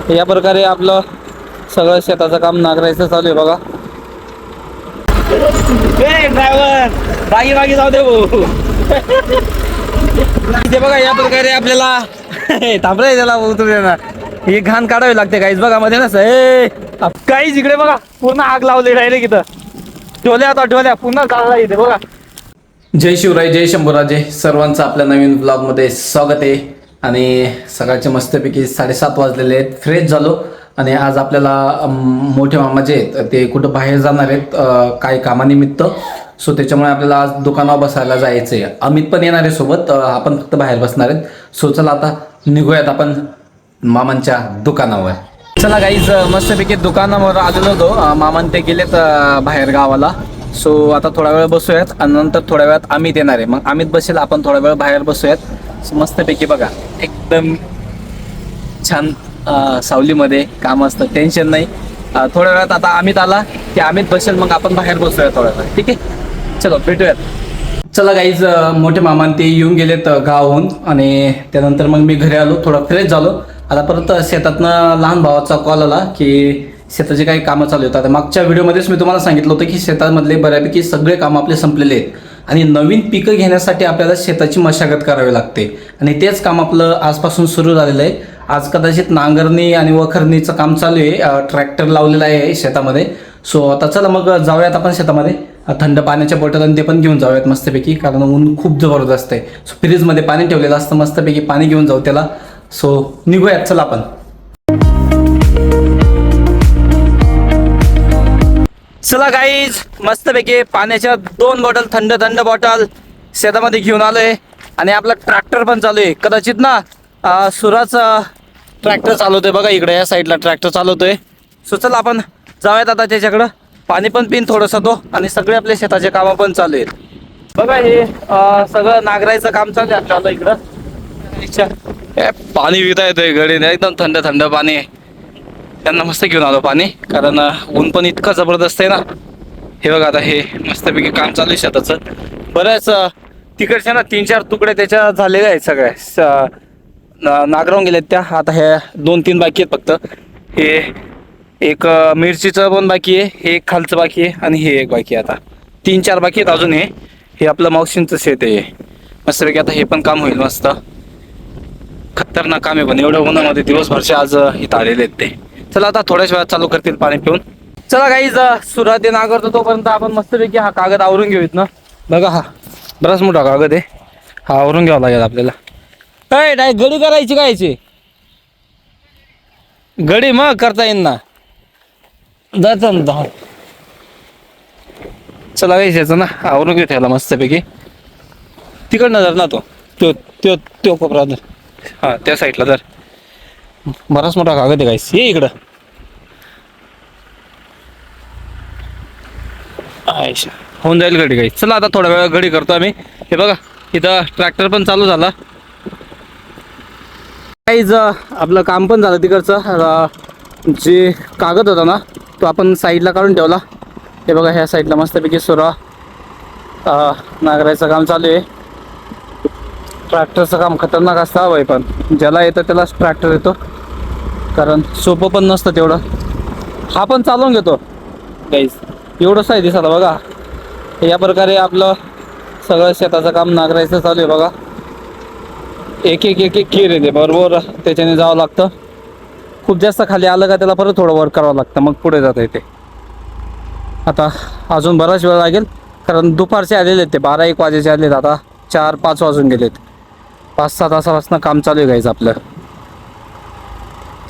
या प्रकारे आपलं सगळं शेताचं काम नांगरायचं चालू आहे बघा. ड्रायव्हर बागी बागी जाऊ दे भाऊ. इथे बघा या प्रकारे आपल्याला थांबलाय त्याला उतरू ना, ही घाण काढावी लागते काहीच बघा मध्ये ना काहीच. इकडे बघा पूर्ण आग लावली डायरेक्ट इथं. ठेवल्या आता ठेवल्या पुन्हा चालला इथे बघा. जय शिवराय, जय शंभूराजे. सर्वांचं आपल्या नवीन ब्लॉगमध्ये स्वागत आहे. आणि सकाळचे मस्तपैकी 7:30 वाजलेले आहेत. फ्रेश झालो आणि आज आपल्याला मोठे मामा जे आहेत ते कुठं बाहेर जाणार आहेत काही कामानिमित्त. सो त्याच्यामुळे आपल्याला आज दुकानावर बसायला जायचं आहे. अमित पण येणार आहे सोबत, आपण फक्त बाहेर बसणार आहेत. सो चला आता निघूयात आपण मामांच्या दुकानावर. चला गाईज मस्तपैकी दुकानावर आलेलो होतो. मामान ते गेलेत बाहेर गावाला. सो आता थोडा वेळ बसूयात आणि नंतर थोड्या वेळात अमित येणार आहे. मग अमित बसेल, आपण थोडा वेळ बाहेर बसूयात. सो मस्तपैकी बघा एकदम छान सावलीमध्ये काम असतं, टेन्शन नाही. थोड्या वेळात आता अमित आला की अमित बसेल, मग आपण बाहेर बसूयात थोड्या वेळ. ठीक आहे, चलो भेटूयात. चला गाईज, मोठे मामान ते येऊन गेलेत गावाहून आणि त्यानंतर मग मी घरी आलो, थोडा फ्रेश झालो. आता परत शेतातनं लहान भावाचा कॉल आला की शेताचे काही कामं चालू आहेत. आता मागच्या व्हिडिओमध्येच मी तुम्हाला सांगितलं होतं की शेतामधले बऱ्यापैकी सगळे कामं आपले संपलेले आहेत आणि नवीन पिकं घेण्यासाठी आपल्याला शेताची मशागत करावी लागते आणि तेच काम आपलं आजपासून सुरू झालेलं आहे. आज कदाचित नांगरणी आणि वखरणीचं काम चालू आहे. ट्रॅक्टर लावलेला आहे शेतामध्ये. सो आता चला मग जाऊयात आपण शेतामध्ये. थंड पाण्याच्या बॉटल आणि ते पण घेऊन जाऊयात मस्तपैकी, कारण ऊन खूप जबरदस्त आहे. सो फ्रीजमध्ये पाणी ठेवलेलं असतं, मस्तपैकी पाणी घेऊन जाऊ त्याला. सो निघूयात चला आपण. चला गाईज मस्तपैकी पाण्याच्या 2 बॉटल, थंड थंड बॉटल शेतामध्ये घेऊन आलोय आणि आपला ट्रॅक्टर पण चालू आहे. कदाचित ना सुराचा ट्रॅक्टर चालवतोय बघा, इकडे या साईडला ट्रॅक्टर चालवतोय. सो चला आपण जाऊयात आता त्याच्याकडं. पाणी पण पिन थोडंसं तो, आणि सगळे आपले शेताचे कामं पण चालू आहेत. बघा हे सगळं नांगरायचं काम चालू आहे आपलं इकडं. पाणी पिता येतोय गडीने, एकदम थंड थंड पाणी आहे. त्यांना मस्त घेऊन आलो पाणी, कारण ऊन पण इतकं जबरदस्त आहे ना. हे बघा आता हे मस्तपैकी काम चालू आहे शेताचं. बऱ्याच तिकडच्या ना 3-4 तुकडे त्याच्या झालेले आहेत, सगळ्या नागरावून गेलेत त्या. आता हे 2-3 बाकी आहेत फक्त. हे एक मिरचीचं पण बाकी आहे, हे एक खालचं बाकी आहे आणि हे एक बाकी आहे. आता 3-4 बाकी आहेत अजून. हे आपलं मावशींचं शेत आहे मस्तपैकी. आता हे पण काम होईल मस्त. खतरनाक काम आहे पण एवढं उन्हामध्ये दिवसभरचे आज इथं आलेले आहेत ते. चला आता थोड्याच वेळात चालू करतील पाणी पिऊन. चला गाईज सुरुवाती नांगरतो तोपर्यंत आपण मस्तपैकी हा कागद आवरून घेऊयात ना. बघा हा बराच मोठा कागद आहे, हा आवरून घ्यावा लागेल आपल्याला. काय नाही गडी करायची कायची गडी मग करता येईल ना, जायचं ना. चला गाईज याचं ना आवरून घेऊ त्याला मस्तपैकी. तिकडनं जर ना तो तो कोपरा जर, हा त्या साईडला जर बराच मोठा कागद आहे गाईस. ये इकडं. आयशा होऊन जाईल गडी गाईस. चला आता थोडा वेळ गडी करतो आम्ही. हे बघा इथं ट्रॅक्टर पण चालू झाला गाईज. आपलं काम पण झालं तिकडचं. जे कागद होता ना तो आपण साईडला काढून ठेवला. हे बघा ह्या साईडला मस्तपैकी सुरा नांगरायचं काम चालू आहे. ट्रॅक्टरचं काम खतरनाक असतं हवंय, पण ज्याला येतं त्यालाच ट्रॅक्टर येतो, कारण सोपं पण नसतं तेवढं. हा पण चालवून घेतो गाईज, एवढंच आहे दिसायला बघा. या प्रकारे आपलं सगळं शेताचं काम नांगरायचं चालू आहे बघा. एक एक एक एक केर येते बरोबर, त्याच्याने जावं लागतं. खूप जास्त खाली आलं का त्याला परत थोडं वर करावं लागतं, मग पुढे जाता येते. आता अजून बराच वेळ लागेल, कारण दुपारचे आलेले आहेत ते 12-1 वाजेचे आलेत. आता 4-5 वाजून गेलेत. 5-6 तासापासून काम चालू आहे गाईज आपलं.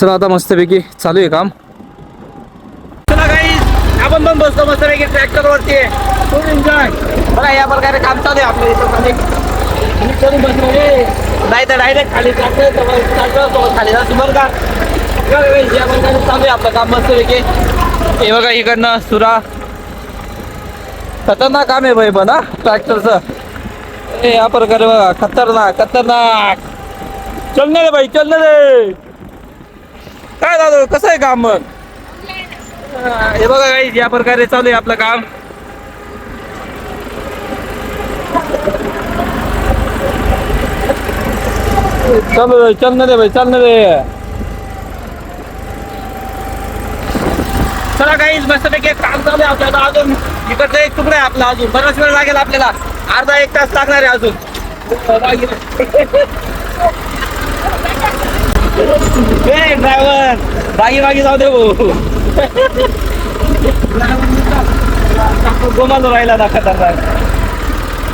चला आता मस्तपैकी चालू आहे काम. चला गाईज आपण पण बसतो मस्तपैकी ट्रॅक्टर वरती. खूप एन्जॉय बघा. या प्रकारे काम चालू आहे आपल्या इथं. नाही तर डायरेक्ट खाली ट्रॅक्टर खाली जातो बरं का. या प्रकारे चालू आहे आपलं काम मस्तपैकी. हे बघा इकडनं सुरा. खतरनाक काम आहे भाई पण हा ट्रॅक्टरचं. या प्रकारे बघा खतरनाक खतरनाक. चलने रे भाई चलने रे. काय दादा कसं आहे काम मग. हे बघा काही या प्रकारे चालू आहे आपलं काम. चल चलने रे भाई चलने रे. चला काही मस्तपैकी काम चालू आहे आपल्याला अजून. इकडचा एक तुकडा आहे आपला, अजून बराच वेळ लागेल आपल्याला, अर्धा एक तास लागणार आहे अजून. ड्रायव्हर बागी जाऊ दे भाऊ. गोमालो राहिला ना खतरनाक.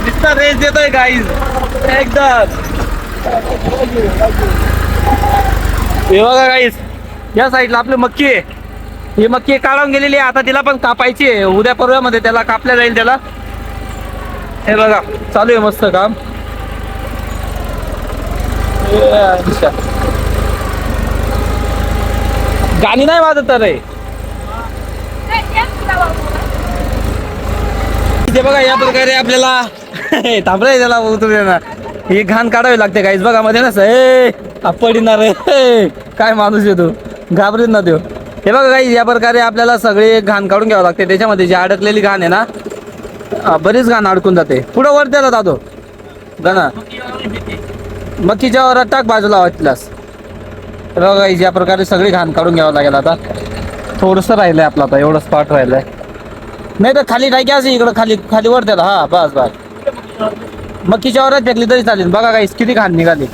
नुसता रेस देतोय गाईज एकदम. हे बघा गाईज, या साईडला आपली मक्की आहे. ही मक्की काढून गेलेली आहे, आता तिला पण कापायची आहे. उद्या परवामध्ये त्याला कापल्या जाईल त्याला. हे बघा चालू आहे मस्त काम. गाणी नाही वाजत रे. इथे बघा या प्रकारे आपल्याला थांबलाय त्याला उतरू ना. ही घाण काढावी लागते काहीच बघा मध्ये ना पडिणार रे. काय माणूस येतो घाबरीत ना देव. हे बघा काही या प्रकारे आपल्याला सगळे घाण काढून घ्यावं लागते. त्याच्यामध्ये जी अडकलेली घाण आहे ना, बरीच घाण अडकून जाते. पुढं वर त्याला जातो गाणं मक्कीच्या वर टाक बाजूला वाटल्यास. बघा काही या प्रकारे सगळी घाण काढून घ्यावं लागेल. आता थोडंसं राहिलंय आपलं, आता एवढं स्पॉट राहिलंय. नाही तर खाली टाकी असं इकडं खाली खाली वर त्याला. हा बस बस मक्कीच्या वरात फेकली तरी चालेल. बघा काही किती घाण निघाली.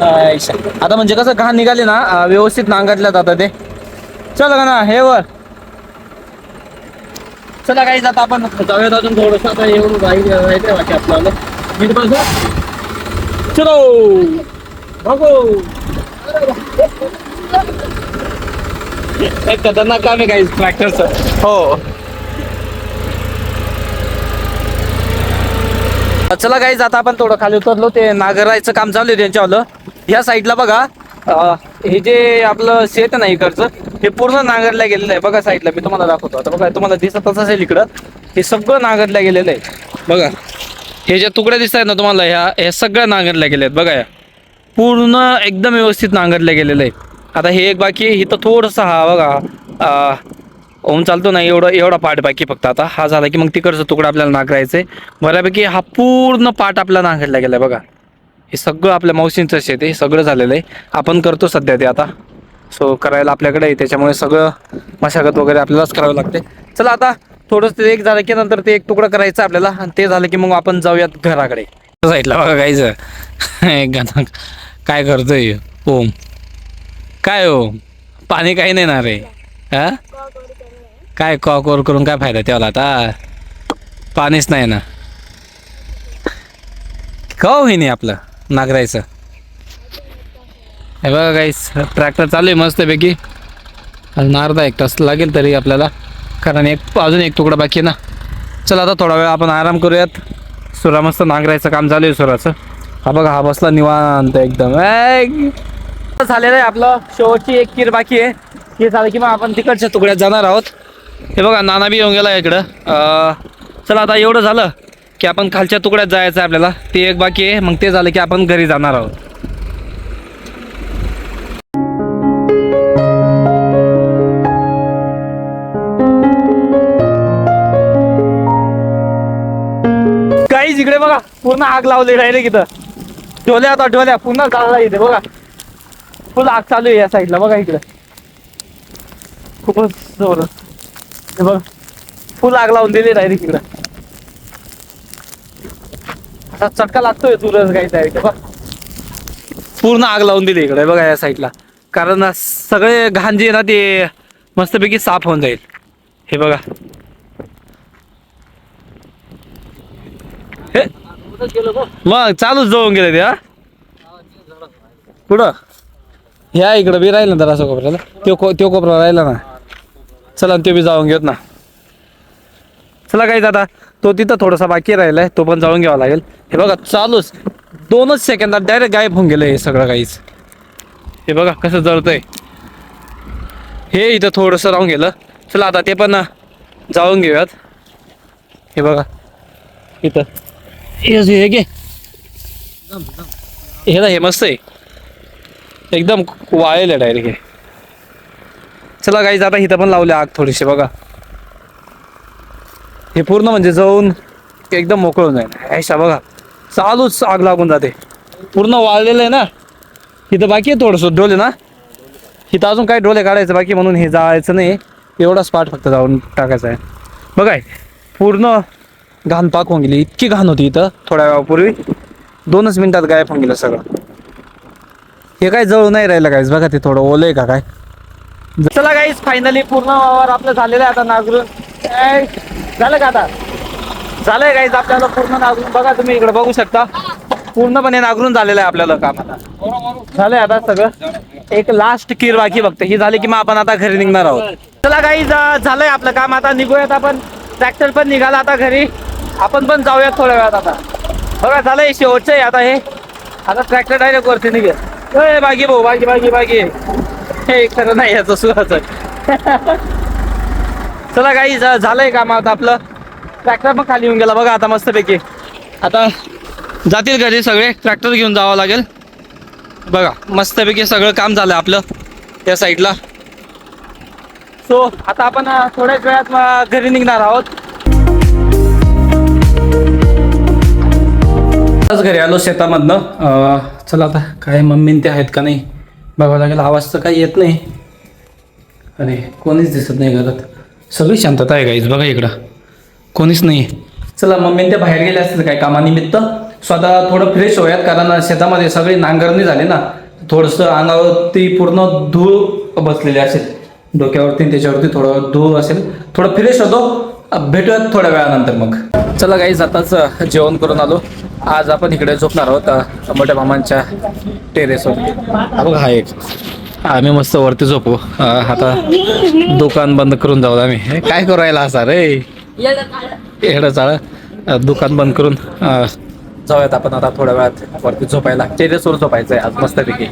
आता म्हणजे कसं घाण निघाली ना व्यवस्थित नांगरल्या जातं ते. चला का ना हे वर. चला काही आता आपण जाऊयात अजून थोडंसं. आता एवढं राहिले वाटते आपल्याला. चलो बघू. खतरनाक काम आहे काही ट्रॅक्टरचं. हो चला गाईज आता आपण थोडं खाली उतरलो. ते नांगरायचं काम चालू आहे त्यांच्यावालं. या साईडला बघा हे जे आपलं शेत आहे ना इकडचं, हे पूर्ण नांगरल्या गेलेलं आहे. बघा साईडला मी तुम्हाला दाखवतो. आता बघा तुम्हाला दिसतच असेल इकडं, हे सगळं नांगरल्या गेलेलं आहे. बघा हे ज्या तुकड्या दिसत आहेत ना तुम्हाला, ह्या सगळ्या नांगरल्या गेल्या आहेत. बघा या पूर्ण एकदम व्यवस्थित नांगरल्या गेलेलं आहे. आता हे एक बाकी इथं थोडंसं हा बघा होऊन चालतो ना, एवढा पार्ट बाकी फक्त. आता हा झाला की मग तिकडचं तुकडा आपल्याला नांगरायचं आहे. बऱ्यापैकी हा पूर्ण पार्ट आपला नांगरला गेला. बघा हे सगळं आपल्या मावशींचं शेत आहे, हे सगळं झालेलं आहे. आपण करतो सध्या ते आता. सो करायला आपल्याकडे आहे, त्याच्यामुळे सगळं मशागत वगैरे आपल्यालाच करावं लागते. चला आता थोडंसं ते एक झालं की नंतर ते एक तुकडा करायचा आपल्याला, आणि ते झालं की मग आपण जाऊयात घराकडे. साईडला बघा गायचं काय करतोय ओम. काय हो पाणी काही नाही ना रे. हा काय कॉक करून काय फायदा त्याला, आता पाणीच नाही ना. का होईनी आपलं नांगरायचं. हे बघा गाईस ट्रॅक्टर चालू आहे मस्तपैकी. अजून अर्धा एक तास लागेल तरी आपल्याला, कारण अजून एक तुकडा बाकी आहे ना. चला आता थोडा वेळ आपण आराम करूयात. सुरा मस्त नांगरायचं काम चालू आहे सुराचं. हा बघा हा बसला निवांत एकदम. झालेलं आहे आपलं. शेवटची एक कीर बाकी आहे. हे झालं की मग आपण तिकडच्या तुकड्यात जाणार आहोत. हे बघा नाना बी येऊन गेला इकडं. चला आता एवढं झालं की आपण खालच्या तुकड्यात जायचं आहे आपल्याला. ते एक बाकी आहे, मग ते झालं की आपण घरी जाणार आहोत. काहीच इकडे बघा पूर्ण आग लावली राहिले इथं. ढोल्या आता ढोल्या पुन्हा चालला इथे. बघा फुल आग चालू आहे या साईडला. बघा इकडे खूपच जोरात. हे बघा फुल आग लावून दिली डायरेक्ट इकडं. असा चटका लागतोय तुरच काही डायरेक्ट. बघ पूर्ण आग लावून दिली इकडे. बघा या साईडला, कारण सगळे घाण जे आहे ना ते मस्तपैकी साफ होऊन जाईल. हे बघा हे मग चालूच जाऊन गेले ते. हा कुठं ह्या इकडं बी राहिलं ना जरा असं कोपऱ्याला. त्यो कोपरा राहिला ना. चला ते बी जाऊन घेत ना. चला काही आता तो तिथं थोडासा बाकी राहिलाय, तो पण जाऊन घ्यावा लागेल. हे बघा चालूच 2च सेकंदात डायरेक्ट गायब होऊन गेलं हे सगळं काहीच. हे बघा कसं जळतंय. हे इथं थोडंसं राहून गेलं. चला आता ते पण जाऊन घेऊयात. हे बघा इथं हे घे. हे मस्त आहे एकदम वाळेल आहे डायरेक्ट हे. चला गाईज आता इथं पण लावले आग थोडीशी. बघा हे पूर्ण म्हणजे जाऊन एकदम मोकळून जाईल. ऐशा बघा चालूच आग लागून जाते. पूर्ण वाळलेलं आहे ना. इथं बाकी आहे थोडंसं डोले ना. इथं अजून काय डोले काढायचं बाकी, म्हणून हे जायचं नाही. एवढा स्पॉट फक्त जाऊन टाकायचा आहे. बघाय पूर्ण घाण पाक होऊन गेली, इतकी घाण होती इथं थोड्या वेळापूर्वी. 2च मिनिटात गायब होऊन गेलं सगळं. हे काय जळू नाही राहिलं गाईज, बघा ते थोडं ओलं आहे का काय. चला गाईज फायनली पूर्ण वावर आपलं झालेलं आहे आता नांगरून. झालं का आता, झालंय गाईज आपल्याला पूर्ण नांगरून. बघा तुम्ही इकडे बघू शकता, पूर्णपणे नांगरून झालेलं आहे आपल्याला काम. आता झालंय आता सगळं, एक लास्ट कीर बाकी फक्त, ही झाली की मग आपण आता घरी निघणार आहोत. चला गाईज झालंय आपलं काम, आता निघूयात आपण. ट्रॅक्टर पण निघाला आता घरी, आपण पण जाऊयात थोड्या वेळात. आता बघा झालंय शेवटचं आहे आता हे. आता ट्रॅक्टर डायरेक्ट वरती निघेल. बागी भाऊ, बागी बागी बागी, हे खरं नाही याचं सुहाचं. चला गाईज झालंय काम आता आपलं. ट्रॅक्टर पण खाली येऊन गेला बघा आता मस्तपैकी. आता जातील घरी सगळे, ट्रॅक्टर घेऊन जावं लागेल. बघा मस्तपैकी सगळं काम झालं आपलं त्या साईडला. सो आता आपण थोड्याच वेळात घरी निघणार आहोत. आज घरी आलो शेतामधनं. चला आता काय मम्मीन ते आहेत का नाही बघावं लागेल. आवाज तर काही येत नाही, अरे कोणीच दिसत नाही घरात, सगळी शांतता आहे गाईज. बघा इकडं कोणीच नाही. चला मम्मीन ते बाहेर गेले असतील काय कामानिमित्त. स्वतः थोडं फ्रेश होऊयात, कारण शेतामध्ये सगळी नांगरणी झाली ना, थोडंसं अंगावरती पूर्ण धूळ बसलेली असेल, डोक्यावरती त्याच्यावरती थोडं धूळ असेल. थोडं फ्रेश होतो, भेटूयात थोड्या वेळानंतर मग. चला गाईज आताच जेवण करून आलो. आज आपण इकडे झोपणार आहोत मोठ्या मामांच्या टेरेसवरती. बघा हा एक, आम्ही मस्त वरती झोपू. आता दुकान बंद करून जाऊ आम्ही. काय करू राहिला असा रे एवढं चाळ. दुकान बंद करून जाऊयात आपण आता थोड्या वेळात वरती झोपायला. टेरेसवर झोपायचं आहे आज मस्तपैकी.